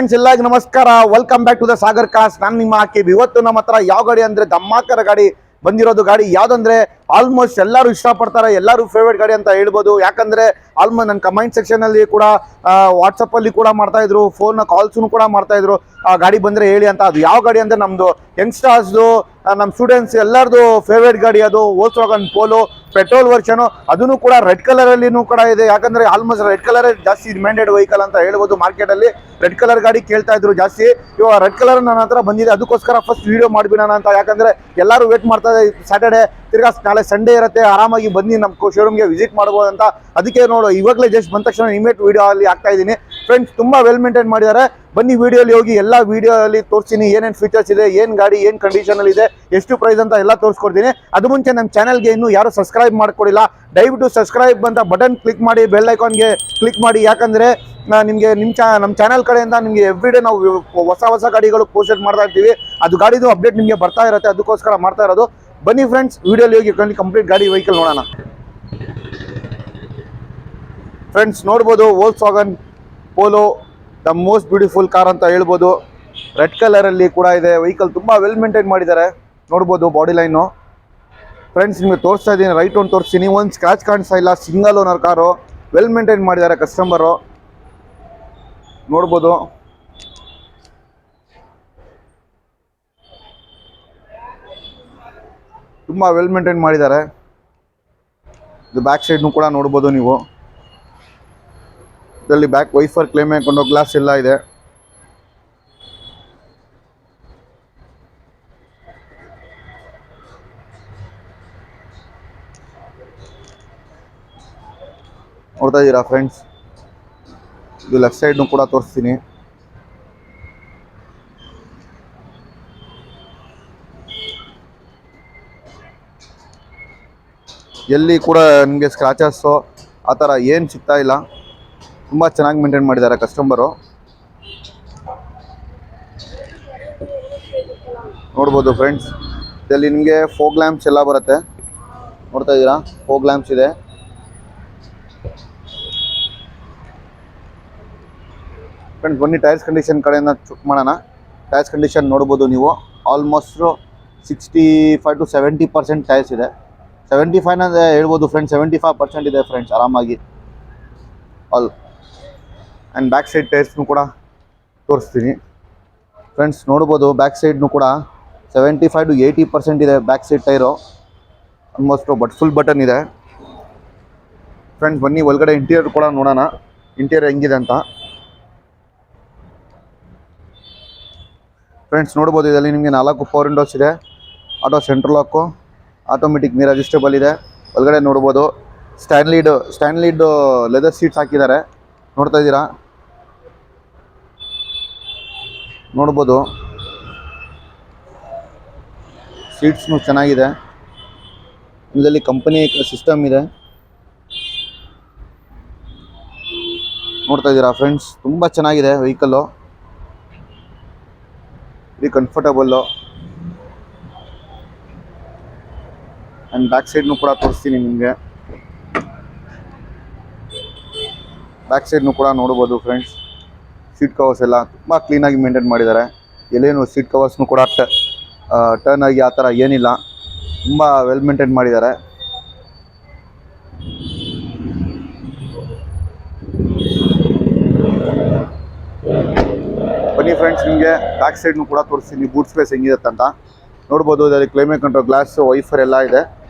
Friends ಎಲ್ಲರಿಗೂ ನಮಸ್ಕಾರ. Welcome back to the Sagar cars. ನಾನು ನಿಮ್ಮ ಆಕೆಬ್. ಇವತ್ತು ನಮ್ಮ ಹತ್ರ ಯಾವ ಗಾಡಿ ಅಂದ್ರೆ ಧಮಾಕರ ಗಾಡಿ ಬಂದಿರೋದು. ಗಾಡಿ ಯಾವ್ದಂದ್ರೆ ಆಲ್ಮೋಸ್ಟ್ ಎಲ್ಲರೂ ಇಷ್ಟಪಡ್ತಾರೆ, ಎಲ್ಲರೂ ಫೇವ್ರೇಟ್ ಗಾಡಿ ಅಂತ ಹೇಳ್ಬೋದು. ಯಾಕಂದ್ರೆ ಆಲ್ಮೋಸ್ಟ್ ನನ್ನ ಕಮೆಂಟ್ ಸೆಕ್ಷನ್ ಅಲ್ಲಿ ಕೂಡ ವಾಟ್ಸಪ್ ಅಲ್ಲಿ ಕೂಡ ಮಾಡ್ತಾ ಇದ್ರು, ಫೋನ್ ಕಾಲ್ಸ್ ಕೂಡ ಮಾಡ್ತಾ ಇದ್ರು, ಆ ಗಾಡಿ ಬಂದ್ರೆ ಹೇಳಿ ಅಂತ. ಅದು ಯಾವ ಗಾಡಿ ಅಂದ್ರೆ ನಮ್ದು ಯಂಗ್ಸ್ಟರ್ಸ್ದು, ನಮ್ಮ ಸ್ಟೂಡೆಂಟ್ಸ್ ಎಲ್ಲರದು ಫೇವ್ರೇಟ್ ಗಾಡಿ ಅದು Volkswagen Polo ಪೆಟ್ರೋಲ್ ವರ್ಷನ್. ಅದನ್ನು ಕೂಡ ರೆಡ್ ಕಲರ್ ಅಲ್ಲಿನೂ ಕೂಡ ಇದೆ. ಯಾಕಂದ್ರೆ ಆಲ್ಮೋಸ್ಟ್ ರೆಡ್ ಕಲರ್ ಜಾಸ್ತಿ ಡಿಮ್ಯಾಂಡೆಡ್ ವೆಹಿಕಲ್ ಅಂತ ಹೇಳ್ಬೋದು. ಮಾರ್ಕೆಟ್ ಅಲ್ಲಿ ರೆಡ್ ಕಲರ್ ಗಾಡಿ ಕೇಳ್ತಾ ಇದ್ರು ಜಾಸ್ತಿ. ಇವಾಗ ರೆಡ್ ಕಲರ್ ನನ್ನ ಹತ್ರ ಬಂದಿದೆ, ಅದಕ್ಕೋಸ್ಕರ ಫಸ್ಟ್ ವಿಡಿಯೋ ಮಾಡಿಬಿಡೋಣ ಅಂತ. ಯಾಕಂದ್ರೆ ಎಲ್ಲರೂ ವೇಟ್ ಮಾಡ್ತಾ ಇದ್ದಾರೆ. ಸ್ಯಾಟರ್ಡೆ ತಿರ್ಗಾ ನಾಳೆ ಸಂಡೇ ಇರುತ್ತೆ, ಆರಾಮಾಗಿ ಬನ್ನಿ ನಮ್ಮ ಶೋರೂಮ್ಗೆ ವಿಸಿಟ್ ಮಾಡ್ಬೋದು ಅಂತ. ಅದಕ್ಕೆ ನೋಡು, ಇವಾಗಲೇ ಜಸ್ಟ್ ಬಂದ ತಕ್ಷಣ ಇಮೇಟ್ ವಿಡಿಯೋ ಅಲ್ಲಿ ಆಗ್ತಾ ಇದ್ದೀನಿ. ಫ್ರೆಂಡ್ಸ್ ತುಂಬಾ ವೆಲ್ ಮೇಂಟೈನ್ ಮಾಡಿದ್ದಾರೆ. ಬನ್ನಿ ವಿಡಿಯೋಲಿ ಹೋಗಿ ಎಲ್ಲ ವಿಡಿಯೋ ಅಲ್ಲಿ ತೋರಿಸ್ತೀನಿ, ಏನೇನು ಫೀಚರ್ಸ್ ಇದೆ, ಏನು ಗಾಡಿ ಏನು ಕಂಡೀಷನ್ ಅಲ್ಲಿ ಇದೆ, ಎಷ್ಟು ಪ್ರೈಸ್ ಅಂತ ಎಲ್ಲ ತೋರಿಸ್ಕೊಡ್ತೀನಿ. ಅದು ಮುಂಚೆ ನಮ್ಮ ಚಾನಲ್ಗೆ ಇನ್ನೂ ಯಾರು ಸಬ್ಸ್ಕ್ರೈಬ್ ಮಾಡ್ಕೊಡಿಲ್ಲ, ದಯವಿಟ್ಟು ಸಬ್ಸ್ಕ್ರೈಬ್ ಅಂತ ಬಟನ್ ಕ್ಲಿಕ್ ಮಾಡಿ, ಬೆಲ್ ಐಕಾನ್ಗೆ ಕ್ಲಿಕ್ ಮಾಡಿ. ಯಾಕಂದ್ರೆ ನಿಮಗೆ ನಮ್ಮ ಚಾನಲ್ ಕಡೆಯಿಂದ ನಿಮಗೆ ಎವ್ರಿಡೇ ನಾವು ಹೊಸ ಗಾಡಿಗಳು ಪೋಸ್ಟ್ ಮಾಡ್ತಾ ಇರ್ತೀವಿ. ಅದು ಗಾಡಿದು ಅಪ್ಡೇಟ್ ನಿಮಗೆ ಬರ್ತಾ ಇರುತ್ತೆ, ಅದಕ್ಕೋಸ್ಕರ ಮಾಡ್ತಾ ಇರೋದು. ಬನ್ನಿ ಫ್ರೆಂಡ್ಸ್ ವಿಡಿಯೋಲಿ ಹೋಗಿ ಕಂಪ್ಲೀಟ್ ಗಾಡಿ ವೆಹಿಕಲ್ ನೋಡೋಣ. ಫ್ರೆಂಡ್ಸ್ ನೋಡ್ಬೋದು, Volkswagen Polo the most beautiful car ಅಂತ ಹೇಳ್ಬೋದು. ರೆಡ್ ಕಲರ್ ಅಲ್ಲಿ ಕೂಡ ಇದೆ. ವೆಹಿಕಲ್ ತುಂಬಾ ವೆಲ್ ಮೇಂಟೈನ್ ಮಾಡಿದ್ದಾರೆ, ನೋಡ್ಬೋದು ಬಾಡಿ ಲೈನು. ಫ್ರೆಂಡ್ಸ್ ನಿಮಗೆ ತೋರಿಸ್ತಾ ಇದ್ದೀನಿ, ರೈಟ್ ಒಂದು ತೋರಿಸ್ತೀನಿ. ಒಂದು ಸ್ಕ್ರಾಚ್ ಕಾಣಿಸ್ತಾ ಇಲ್ಲ, single owner car, well maintain ಮಾಡಿದ್ದಾರೆ ಕಸ್ಟಮರು, ನೋಡ್ಬೋದು. ತುಂಬಾ ವೆಲ್ ಮೇಂಟೈನ್ ಮಾಡಿದ್ದಾರೆ. ಇದು ಬ್ಯಾಕ್ ಸೈಡ್ನು ಕೂಡ ನೋಡ್ಬೋದು ನೀವು. ಇದರಲ್ಲಿ ಬ್ಯಾಕ್ ವೈಫರ್ ಕ್ಲೇಮ್ ಹಾಕೊಂಡು ಗ್ಲಾಸ್ ಎಲ್ಲ ಇದೆ. ನೋಡ್ತಾ ಇದ್ದೀರಾ ಫ್ರೆಂಡ್ಸ್, ಇದು ಲೆಫ್ಟ್ ಸೈಡ್ನು ಕೂಡ ತೋರಿಸ್ತೀನಿ. ಎಲ್ಲಿ ಕೂಡ ನಿಮಗೆ ಸ್ಕ್ರಾಚಸ್ಸು ಆ ಥರ ಏನು ಸಿಗ್ತಾ ಇಲ್ಲ. ತುಂಬ ಚೆನ್ನಾಗಿ ಮೇಂಟೈನ್ ಮಾಡಿದ್ದಾರೆ ಕಸ್ಟಮರು, ನೋಡ್ಬೋದು ಫ್ರೆಂಡ್ಸ್. ಇದರಲ್ಲಿ ನಿಮಗೆ ಫೋಗ್ ಲ್ಯಾಂಪ್ಸ್ ಎಲ್ಲ ಬರುತ್ತೆ, ನೋಡ್ತಾ ಇದ್ದೀರಾ, ಫೋಗ್ ಲ್ಯಾಂಪ್ಸ್ ಇದೆ. ಫ್ರೆಂಡ್ಸ್ ಬನ್ನಿ ಟೈರ್ಸ್ ಕಂಡೀಷನ್ ಕಡೆಯಿಂದ ಚೆಕ್ ಮಾಡೋಣ. ಟೈರ್ಸ್ ಕಂಡೀಷನ್ ನೋಡ್ಬೋದು ನೀವು, ಆಲ್ಮೋಸ್ಟ್ 65 to 70% ಟೈರ್ಸ್ ಇದೆ. 75 ಅಂದರೆ ಹೇಳ್ಬೋದು ಫ್ರೆಂಡ್ಸ್, 75% ಇದೆ ಫ್ರೆಂಡ್ಸ್ ಆರಾಮಾಗಿ ಆಲ್. ಆ್ಯಂಡ್ ಬ್ಯಾಕ್ ಸೈಡ್ ಟೈರ್ಸ್ನು ಕೂಡ ತೋರಿಸ್ತೀನಿ. ಫ್ರೆಂಡ್ಸ್ ನೋಡ್ಬೋದು, ಬ್ಯಾಕ್ ಸೈಡ್ನು ಕೂಡ 75 to 80% ಇದೆ back side tyre, almost full button ಇದೆ. ಫ್ರೆಂಡ್ಸ್ ಬನ್ನಿ ಒಳಗಡೆ ಇಂಟೀರಿಯರ್ ಕೂಡ ನೋಡೋಣ, ಇಂಟೀರಿಯರ್ ಹೆಂಗಿದೆ ಅಂತ. ಫ್ರೆಂಡ್ಸ್ ನೋಡ್ಬೋದು, ಇದರಲ್ಲಿ ನಿಮಗೆ 4 ಪವರ್ ವಿಂಡೋಸ್ ಇದೆ, auto central lock, automatic mirror adjustable ಇದೆ. ಒಳಗಡೆ ನೋಡ್ಬೋದು ಸ್ಟ್ಯಾಂಡ್ ಲೀಡ್ ಲೆದರ್ ಸೀಟ್ಸ್ ಹಾಕಿದ್ದಾರೆ, ನೋಡ್ತಾ ಇದ್ದೀರಾ, ನೋಡ್ಬೋದು. ಸೀಟ್ಸ್ನು ಚೆನ್ನಾಗಿದೆ. ಇದರಲ್ಲಿ ಕಂಪನಿ ಸಿಸ್ಟಮ್ ಇದೆ, ನೋಡ್ತಾ ಇದ್ದೀರಾ ಫ್ರೆಂಡ್ಸ್. ತುಂಬ ಚೆನ್ನಾಗಿದೆ vehicle, very comfortable. And back ಸೈಡ್ನು ಕೂಡ ತೋರಿಸ್ತೀನಿ ನಿಮಗೆ. ಬ್ಯಾಕ್ ಸೈಡ್ನು ಕೂಡ ನೋಡ್ಬೋದು ಫ್ರೆಂಡ್ಸ್. ಸೀಟ್ ಕವರ್ಸ್ ಎಲ್ಲ ತುಂಬ ಕ್ಲೀನಾಗಿ ಮೇಂಟೈನ್ ಮಾಡಿದ್ದಾರೆ. ಎಲ್ಲೇನು ಸೀಟ್ ಕವರ್ಸ್ನು ಕೂಡ ಟರ್ನ್ ಆಗಿ ಆ ಥರ ಏನಿಲ್ಲ, ತುಂಬ ವೆಲ್ ಮೇಂಟೈನ್ ಮಾಡಿದ್ದಾರೆ. ಬನ್ನಿ ಫ್ರೆಂಡ್ಸ್ ನಿಮಗೆ ಬ್ಯಾಕ್ ಸೈಡ್ನು ಕೂಡ ತೋರಿಸ್ತೀನಿ, ಬೂಟ್ ಸ್ಪೇಸ್ ಹೆಂಗಿರುತ್ತೆ ಅಂತ ನೋಡ್ಬೋದು. ಇದರಲ್ಲಿ ಕ್ಲೈಮೇಟ್ ಕಂಟ್ರೋಲ್ ಗ್ಲಾಸ್, ವೈಫರ್ ಎಲ್ಲ ಇದೆ.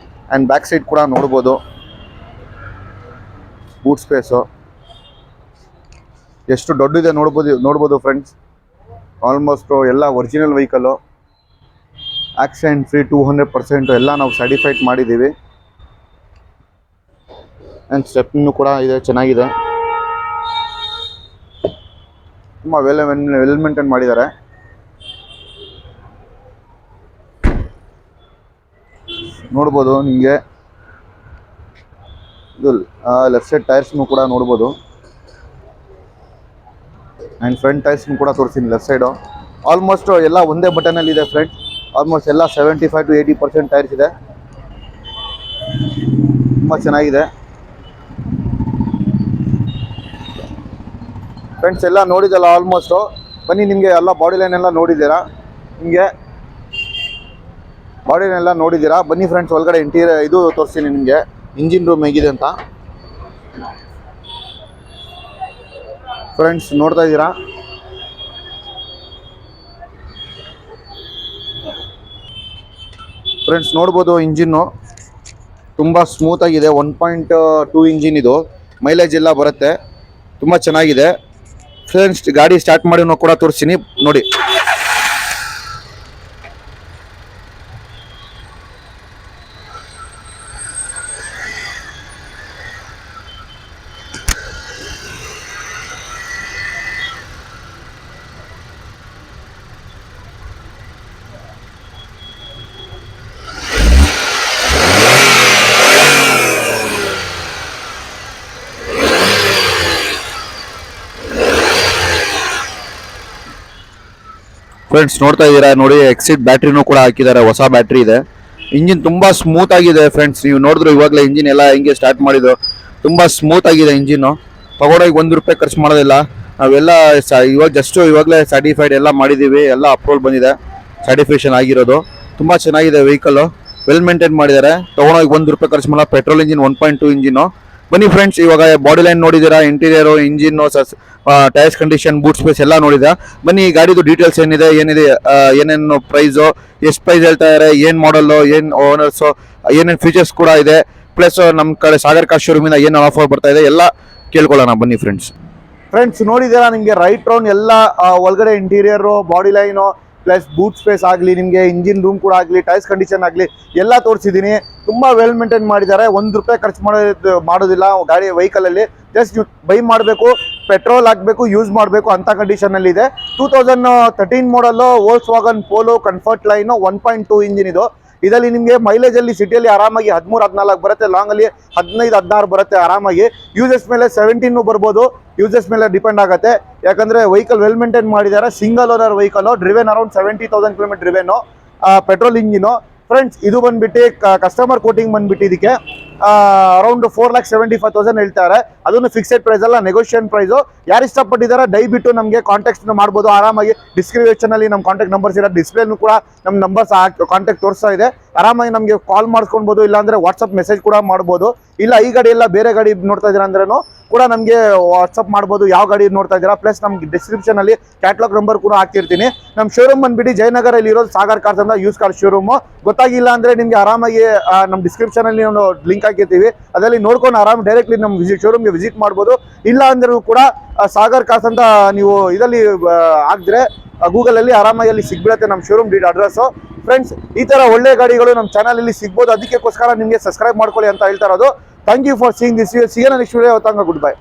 ಆ್ಯಂಡ್ ಬ್ಯಾಕ್ ಸೈಡ್ ಕೂಡ ನೋಡ್ಬೋದು ಬೂಟ್ ಸ್ಪೇಸು ಎಷ್ಟು ದೊಡ್ಡದಿದೆ ನೋಡ್ಬೋದು ಫ್ರೆಂಡ್ಸ್. ಆಲ್ಮೋಸ್ಟ್ ಎಲ್ಲ ಒರಿಜಿನಲ್ ವೆಹಿಕಲ್ಲು, ಆಕ್ಸಿಡೆಂಟ್ ಫ್ರೀ 200% ಎಲ್ಲ ನಾವು ಸರ್ಟಿಫೈಡ್ ಮಾಡಿದ್ದೀವಿ. ಆ್ಯಂಡ್ ಸ್ಟೆಪ್ನೂ ಕೂಡ ಇದೆ, ಚೆನ್ನಾಗಿದೆ. ತುಂಬ ವೆಲ್ ಮೇಂಟೈನ್ ಮಾಡಿದ್ದಾರೆ. ನೋಡ್ಬೋದು ನಿಮಗೆ ಇದು ಲೆಫ್ಟ್ ಸೈಡ್ ಟೈರ್ಸ್ನು ಕೂಡ ನೋಡ್ಬೋದು. ಆ್ಯಂಡ್ ಫ್ರಂಟ್ ಟೈರ್ಸ್ನು ಕೂಡ ತೋರಿಸ್ತೀನಿ ಲೆಫ್ಟ್ ಸೈಡು. ಆಲ್ಮೋಸ್ಟ್ ಎಲ್ಲ ಒಂದೇ ಬಟನಲ್ಲಿ ಇದೆ ಫ್ರೆಂಡ್. ಆಲ್ಮೋಸ್ಟ್ ಎಲ್ಲ 75 to 80% ಟೈರ್ಸ್ ಇದೆ, ತುಂಬ ಚೆನ್ನಾಗಿದೆ. ಫ್ರೆಂಡ್ಸ್ ಎಲ್ಲ ನೋಡಿದಲ್ಲ ಆಲ್ಮೋಸ್ಟು ಬನ್ನಿ, ನಿಮಗೆ ಎಲ್ಲ ಬಾಡಿ ಲೈನ್ ಎಲ್ಲ ನೋಡಿದ್ದೀರಾ, ನಿಮಗೆ ಬಾಡಿ ಲೈನ್ ಎಲ್ಲ ನೋಡಿದ್ದೀರಾ. ಬನ್ನಿ ಫ್ರೆಂಡ್ಸ್, ಒಳಗಡೆ ಇಂಟೀರಿಯರ್ ಇದು ತೋರಿಸ್ತೀನಿ ನಿಮಗೆ, ಇಂಜಿನ್ ರೂಮ್ ಹೇಗಿದೆ ಅಂತ. ಫ್ರೆಂಡ್ಸ್ ನೋಡ್ತಾ ಇದ್ದೀರಾ, ಫ್ರೆಂಡ್ಸ್ ನೋಡ್ಬೋದು ಇಂಜಿನ್ನು ತುಂಬ ಸ್ಮೂತಾಗಿದೆ. 1.2 ಇಂಜಿನ್ ಇದು, ಮೈಲೇಜ್ ಎಲ್ಲ ಬರುತ್ತೆ, ತುಂಬ ಚೆನ್ನಾಗಿದೆ. ಫ್ರೆಂಡ್ಸ್ ಗಾಡಿ ಸ್ಟಾರ್ಟ್ ಮಾಡಿ ಕೂಡ ತೋರಿಸ್ತೀನಿ ನೋಡಿ. ಫ್ರೆಂಡ್ಸ್ ನೋಡ್ತಾ ಇದ್ದೀರಾ ನೋಡಿ, ಎಕ್ಸಿಟ್ ಬ್ಯಾಟ್ರಿನೂ ಕೂಡ ಹಾಕಿದ್ದಾರೆ, ಹೊಸ ಬ್ಯಾಟ್ರಿ ಇದೆ. ಇಂಜಿನ್ ತುಂಬ ಸ್ಮೂತ್ ಆಗಿದೆ ಫ್ರೆಂಡ್ಸ್, ನೀವು ನೋಡಿದ್ರು ಇವಾಗಲೇ ಇಂಜಿನ್ ಎಲ್ಲ ಹೆಂಗೆ ಸ್ಟಾರ್ಟ್ ಮಾಡಿದ್ದು, ತುಂಬ ಸ್ಮೂತ್ ಆಗಿದೆ ಇಂಜಿನ್ನು. ತಗೊಂಡೋಗಿ ₹1 ಖರ್ಚು ಮಾಡೋದಿಲ್ಲ. ನಾವೆಲ್ಲ ಇವಾಗಲೇ ಸರ್ಟಿಫೈಡ್ ಎಲ್ಲ ಮಾಡಿದ್ದೀವಿ, ಎಲ್ಲ ಅಪ್ರೂವಲ್ ಬಂದಿದೆ, ಸರ್ಟಿಫಿಕೇಷನ್ ಆಗಿರೋದು. ತುಂಬ ಚೆನ್ನಾಗಿದೆ ವೆಹಿಕಲ್ಲು, ವೆಲ್ ಮೇಂಟೈನ್ ಮಾಡಿದ್ದಾರೆ. ತೊಗೊಂಡೋಗಿ ₹1 ಖರ್ಚು ಮಾಡೋ ಪೆಟ್ರೋಲ್ ಇಂಜಿನ್ 1.2 ಇಂಜಿನ್ನು. ಬನ್ನಿ ಫ್ರೆಂಡ್ಸ್, ಇವಾಗ ಬಾಡಿ ಲೈನ್ ನೋಡಿದ್ದೀರಾ, interior, engine, tyres condition, boot space ಎಲ್ಲ ನೋಡಿದ. ಬನ್ನಿ ಗಾಡಿದು ಡೀಟೇಲ್ಸ್ ಏನೇನು ಪ್ರೈಸು, ಎಷ್ಟು ಪ್ರೈಸ್ ಹೇಳ್ತಾ ಇದ್ದಾರೆ, ಏನು ಮಾಡಲ್ಲು, ಏನು ಓನರ್ಸು, ಏನೇನು ಫೀಚರ್ಸ್ ಕೂಡ ಇದೆ, ಪ್ಲಸ್ ನಮ್ಮ ಕಡೆ ಸಾಗರ್ ಕಾರ್ ಶೋರೂಮಿಂದ ಏನು ಆಫರ್ ಬರ್ತಾ ಇದೆ ಎಲ್ಲ ಕೇಳ್ಕೊಳ್ಳೋಣ ಬನ್ನಿ ಫ್ರೆಂಡ್ಸ್ ನೋಡಿದ್ದೀರಾ, ನಿಮಗೆ ರೈಟ್ ರೌಂಡ್ ಎಲ್ಲ ಒಳಗಡೆ interior, body line, plus boot space ಆಗಲಿ, ನಿಮಗೆ ಇಂಜಿನ್ ರೂಮ್ ಕೂಡ ಆಗಲಿ, ಟೈರ್ಸ್ ಕಂಡೀಷನ್ ಆಗಲಿ ಎಲ್ಲ ತೋರಿಸಿದ್ದೀನಿ. ತುಂಬ ವೆಲ್ ಮೇಂಟೈನ್ ಮಾಡಿದ್ದಾರೆ, ₹1 ಖರ್ಚು ಮಾಡೋದಿಲ್ಲ ಗಾಡಿ ವೆಹಿಕಲಲ್ಲಿ. ಜಸ್ಟ್ ಬೈ ಮಾಡಬೇಕು, ಪೆಟ್ರೋಲ್ ಹಾಕಬೇಕು, ಯೂಸ್ ಮಾಡಬೇಕು ಅಂತ ಕಂಡೀಷನಲ್ಲಿ ಇದೆ. 2013 ಮಾಡಲ್ಲು, ವೋಲ್ಕ್ಸ್ವ್ಯಾಗನ್ ಪೋಲೋ ಕಂಫರ್ಟ್ ಲೈನು, 1.2 ಇಂಜಿನ್ ಇದು. ಇದರಲ್ಲಿ ನಿಮಗೆ ಮೈಲೇಜಲ್ಲಿ ಸಿಟಿಯಲ್ಲಿ ಆರಾಮಾಗಿ 13-14 ಬರುತ್ತೆ, ಲಾಂಗಲ್ಲಿ 15-16 ಬರುತ್ತೆ ಆರಾಮಾಗಿ. ಯೂಸಸ್ ಮೇಲೆ 17 ಬರ್ಬೋದು, ಯೂಸಸ್ ಮೇಲೆ ಡಿಪೆಂಡ್ ಆಗುತ್ತೆ. ಯಾಕಂದರೆ ವೆಹಿಕಲ್ ವೆಲ್ ಮೇಂಟೈನ್ ಮಾಡಿದ್ದಾರೆ, single owner vehicle, driven around 70,000 kilometre driven, petrol engine. Friends ಇದು ಬಂದ್ಬಿಟ್ಟು ಕಸ್ಟಮರ್ ಕೋಟಿಂಗ್ ಬಂದ್ಬಿಟ್ಟು ಇದಕ್ಕೆ ಅರೌಂಡ್ 4,75,000 ಹೇಳ್ತಾರೆ. ಅದನ್ನು ಫಿಕ್ಸೆಡ್ ಪ್ರೈಸ್ ಅಲ್ಲ, ನೆಗೋಷಿಯೇಷನ್ ಪ್ರೈಸು. ಯಾರು ಇಷ್ಟಪಟ್ಟಿದ್ದಾರೆ ದಯವಿಟ್ಟು ನಮಗೆ ಕಾಂಟ್ಯಾಕ್ಟ್ ಮಾಡ್ಬೋದು ಆರಾಮಾಗಿ. ಡಿಸ್ಕ್ರಿಪ್ಷನಲ್ಲಿ ನಮ್ಮ ಕಾಂಟ್ಯಾಕ್ಟ್ ನಂಬರ್ಸ್ ಇರೋ ಡಿಸ್ಪ್ಲೇನು ಕೂಡ ನಮ್ಮ ನಂಬರ್ಸ್ ಕಾಂಟ್ಯಾಕ್ಟ್ ತೋರಿಸ್ತಾ ಇದೆ. ಆರಾಮಾಗಿ ನಮಗೆ ಕಾಲ್ ಮಾಡ್ಕೊಳ್ಬೋದು, ಇಲ್ಲಾಂದರೆ ವಾಟ್ಸಪ್ ಮೆಸೇಜ್ ಕೂಡ ಮಾಡ್ಬೋದು. ಇಲ್ಲ ಈ ಗಾಡಿ ಎಲ್ಲ ಬೇರೆ ಗಾಡಿ ನೋಡ್ತಾ ಇದ್ದೀರಾ ಅಂದ್ರೂ ಕೂಡ ನಮಗೆ ವಾಟ್ಸಪ್ ಮಾಡ್ಬೋದು, ಯಾವ ಗಾಡಿ ನೋಡ್ತಾ ಇದ್ದೀರಾ. ಪ್ಲಸ್ ನಮ್ಗೆ ಡಿಸ್ಕ್ರಿಪ್ಷನಲ್ಲಿ ಕ್ಯಾಟ್ಲಾಗ್ ನಂಬರ್ ಕೂಡ ಹಾಕಿರ್ತೀನಿ. ನಮ್ಮ ಶೋರೂಮ್ ಬಂದ್ಬಿಟ್ಟು ಜಯನಗರಲ್ಲಿ ಇರೋದು ಸಾಗರ್ ಕಾರ್ಸ್ ಅಂತ ಯೂಸ್ ಕಾರ್ ಶೋರೂಮು. ಗೊತ್ತಾಗಿಲ್ಲ ಅಂದರೆ ನಿಮಗೆ ಆರಾಮಾಗಿ ನಮ್ಮ ಡಿಸ್ಕ್ರಿಪ್ಷನಲ್ಲಿ ನಾವು ಲಿಂಕ್ ಹಾಕಿರ್ತೀವಿ, ಅದರಲ್ಲಿ ನೋಡ್ಕೊಂಡು ಆರಾಮ ಡೈರೆಕ್ಟ್ಲಿ ನಮ್ಮ ಶೋರೂಮ್ಗೆ ವಿಸಿಟ್ ಮಾಡ್ಬೋದು. ಇಲ್ಲ ಅಂದರೂ ಕೂಡ ಸಾಗರ್ ಕಾರ್ಸ್ ಅಂತ ನೀವು ಇದರಲ್ಲಿ ಹಾಕಿದ್ರೆ ಗೂಗಲಲ್ಲಿ ಆರಾಮಾಗಿ ಅಲ್ಲಿ ಸಿಗ್ಬಿಡುತ್ತೆ ನಮ್ಮ ಶೋರೂಮ್ ಅಡ್ರೆಸ್ಸು. ಫ್ರೆಂಡ್ಸ್ ಈ ಥರ ಒಳ್ಳೆ ಗಾಡಿಗಳು ನಮ್ಮ ಚಾನಲಲ್ಲಿ ಸಿಗ್ಬೋದು, ಅದಕ್ಕೋಸ್ಕರ ನಿಮಗೆ ಸಬ್ಸ್ಕ್ರೈಬ್ ಮಾಡ್ಕೊಳ್ಳಿ ಅಂತ ಹೇಳ್ತಾ ಇರೋದು. Thank you for seeing this. ಸಿಗೋಣ ನೆಕ್ಸ್ಟ್ ವಿಡಿಯೋ. Good by.